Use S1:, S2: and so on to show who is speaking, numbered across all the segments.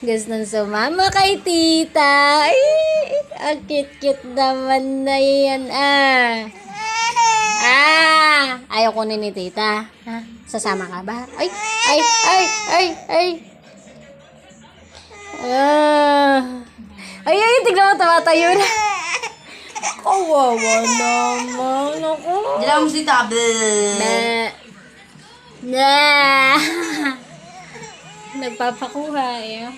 S1: Gustong sumama kay tita. Ay, ang cute-cute naman na yan, ayaw kunin ni tita. Ha? Sasama ka ba? Ay. Ay, tignan mo, tumatayo na. Kawawa naman ako.
S2: Diyan mo si Tabe.
S1: Nagpapakuha eh.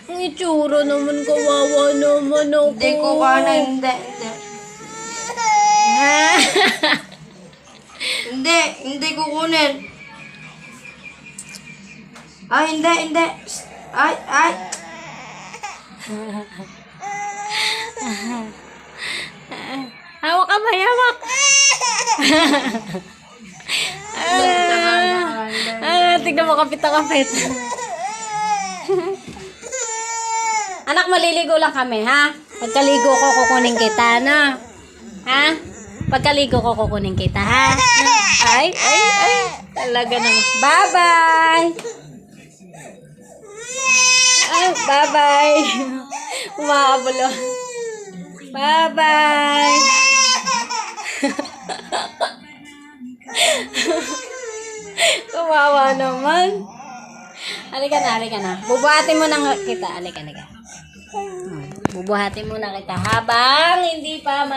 S1: Ang itsura naman, kawawa naman ako.
S2: Hindi ko kana, hindi. Hindi ko kunin. Ay, hindi. Ay.
S1: Hawak ka ba? Hawak! Tignan mo, kapit na kapit. Anak, maliligo lang kami, ha? Pagkaligo ko, kukunin kita, na? Ha? Pagkaligo ko, kukunin kita, ha? Ay. Talaga naman. Bye-bye! Bye-bye! Umakabulo. Bye-bye! Kawawa naman. Halika na. Bubuhatin mo na kita. Halika. Bubuhatin mo na kita habang hindi pa